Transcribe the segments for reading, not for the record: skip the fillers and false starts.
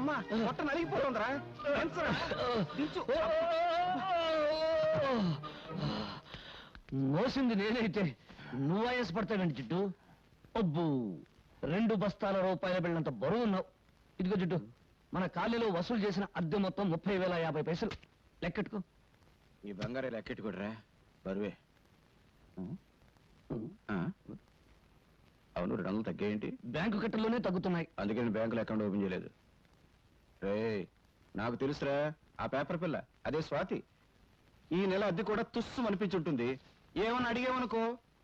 అమ్మా మొట్ట నలిగిపోతుందిరా. మోసింది నేనైతే నువ్వు వయసు పడతావేంటి జిడ్డు? అబ్బు 2 బస్తాల రూపాయల బిళ్ళంత బరువు ఉన్నావు. ఇదిగో జిడ్డు, మన ఖాళీలో వసూలు చేసిన అద్దె మొత్తం 30,050 పైసలు. లెక్కెట్టుకో. ఈ బంగారే లెక్కెట్టుకోడరా, బరువే. అవును, 200 తగ్గాయేంటి? బ్యాంకు కట్టల్లోనే తగ్గుతున్నాయి. అందుకే నేను బ్యాంకులో అకౌంట్ ఓపెన్ చేయలేదు. రే, నాకు తెలుసురా, ఆ పేపర్ పిల్ల అదే స్వాతి. ఈ నెల అద్దె కూడా తుస్సు అనిపించుంటుంది. ఏమని అడిగేవనుకో,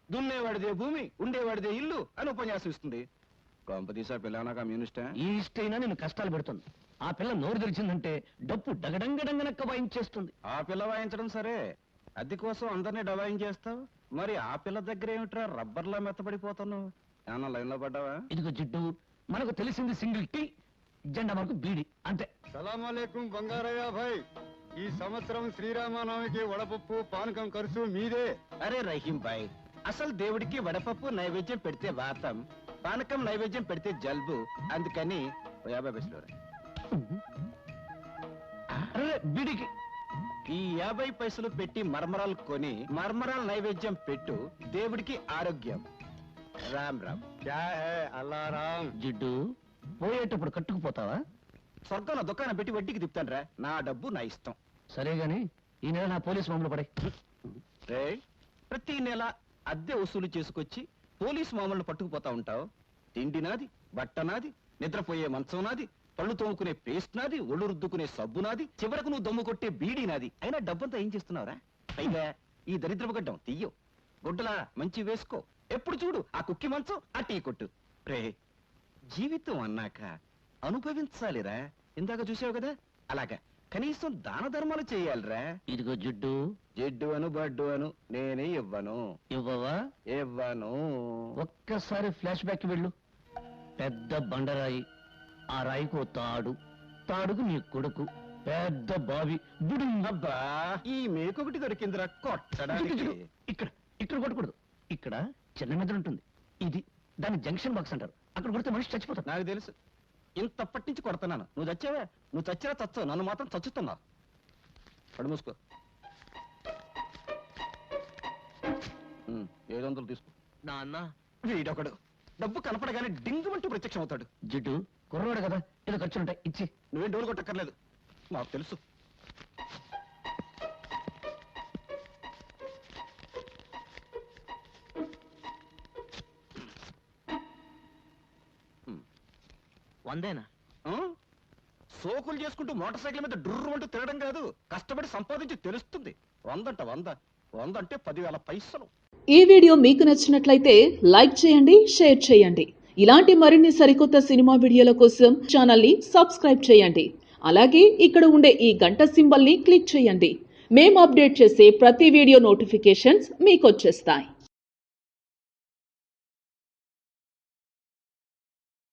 దున్నేవాడిదే భూమి, ఉండేవాడిదే ఇల్లు అని ఉపన్యాసం ఇస్తుంది. కొంపదీసా పిల్ల నాకు కమ్యూనిస్టా? ఈ ఇష్టైనా నేను కష్టాలు పెడుతుంది. ఆ పిల్ల నోరు తెరిచిందంటే డప్పు డగడంగడంగనక్క వాయించేస్తుంది. ఆ పిల్ల వాయించడం సరే, అద్దె కోసం అందరినీ డబాయించేస్తావు. మరి ఆ పిల్ల దగ్గర ఏమిట్రా రబ్బర్లా మెత్తపడిపోతున్నావు? ఏమన్నా లైన్ లో పడ్డావా? ఇదిగో జిడ్డు, మనకు తెలిసింది సింగిల్ టీ, జెండా మనకు బీడి, అంతే. సలాంలేకుం బంగారయ్య భాయ్, ఈ సంవత్సరం శ్రీరామనవమికి వడపప్పు పానకం ఖర్చు మీదే. అరే రహీం భాయ్, అసలు దేవుడికి వడపప్పు నైవేద్యం పెడితే వాతం, పానకం నైవేద్యం పెడితే జలుబు. అందుకని 50 పైసలు. అరే బీడికి ఈ 50 పైసలు పెట్టి మర్మరాలు కొని మర్మరాలు నైవేద్యం పెట్టు, దేవుడికి ఆరోగ్యం. రామ్ రామ్. క్యా హై అల్లారాం. జిడ్డు, పోయేటప్పుడు కట్టుకుపోతావా? స్వర్గంలో దుకాణం పెట్టి వడ్డీకి తిప్పుతాను. నా డబ్బు నా ఇష్టం. సరే గాని ఈ నెల నా పోలీసు మామూలు పడే. రే, ప్రతి నెల అద్దె వసూలు చేసుకొచ్చి పోలీసు మామూలు పట్టుకుపోతా ఉంటావు. తిండి నాది, బట్ట నాది, నిద్రపోయే మంచం నాది, పళ్ళు తోముకునే పేస్ట్ నాది, ఒళ్ళు రుద్దుకునే సబ్బు నాది, చివరకు నువ్వు దమ్ము కొట్టే బీడీ నాది. అయినా డబ్బంతా ఏం చేస్తున్నావురా? పైగా ఈ దరిద్రపు గడ్డం తీయో, గుడ్డలా మంచి వేసుకో. ఎప్పుడు చూడు ఆ కుక్కి మంచం, ఆ టీ కొట్టు. రే, జీవితం అన్నాక అనుభవించాలిరా. ఇందాక చూసావు కదా, అలాగా కనీసం దాన ధర్మాలు చేయాలిరా. ఇదిగో జిడ్డు, జిడ్డు అను బడ్డు అను నేనే ఇవ్వను. ఇవ్వవా? ఇవ్వను. ఒక్కసారి ఫ్లాష్ బ్యాక్ వెళ్ళు. పెద్ద బండరాయి, ఆ రాయికి ఓ తాడు, తాడుకు నీ కొడుకు, పెద్ద బావి, బుడు. అబ్బా, ఈ మేకొకటి దొరికిందిరా కొట్టడానికి. ఇక్కడ ఇక్కడ కొట్టకూడదు. ఇక్కడ చిన్న మెదడు ఉంటుంది. ఇది దాని జంక్షన్ బాక్స్ అంటారు. అక్కడ కొడితే మనిషి చచ్చిపోతాడు. నాకు తెలుసు, ఇంతప్పటి నుంచి కొడుతున్నాను. నువ్వు చచ్చావా? నువ్వు చచ్చినా చచ్చావు, నన్ను మాత్రం చచ్చుతున్నావు. పడు మూసుకో. 700 తీసుకో. నాన్న, వీడొకడు డబ్బు కనపడగానే డింగుమంటూ ప్రత్యక్షం అవుతాడు. జిడ్డు కుర్రవాడు కదా, ఏదో ఖర్చులుంటాయి, ఇచ్చి. నువ్వేం డోలు కొట్టక్కర్లేదు, మాకు తెలుసు. వందేనా? సోకులు చేసుకుంటూ మోటార్ సైకిల్ మీద డుర్రు అంటూ తిరగడం కాదు, కష్టపడి సంపాదించి తెలుస్తుంది. 100 అంటే 10,000 పైసలు. ఈ వీడియో మీకు నచ్చినట్లయితే లైక్ చేయండి, షేర్ చేయండి. ఇలాంటి మరిన్ని సరికొత్త సినిమా వీడియోల కోసం ఛానల్ ని సబ్స్క్రైబ్ చేయండి. అలాగే ఇక్కడ ఉండే ఈ గంట సింబల్ ని క్లిక్ చేయండి. మేము అప్డేట్ చేసే ప్రతి వీడియో నోటిఫికేషన్స్ మీకు వచ్చేస్తాయి.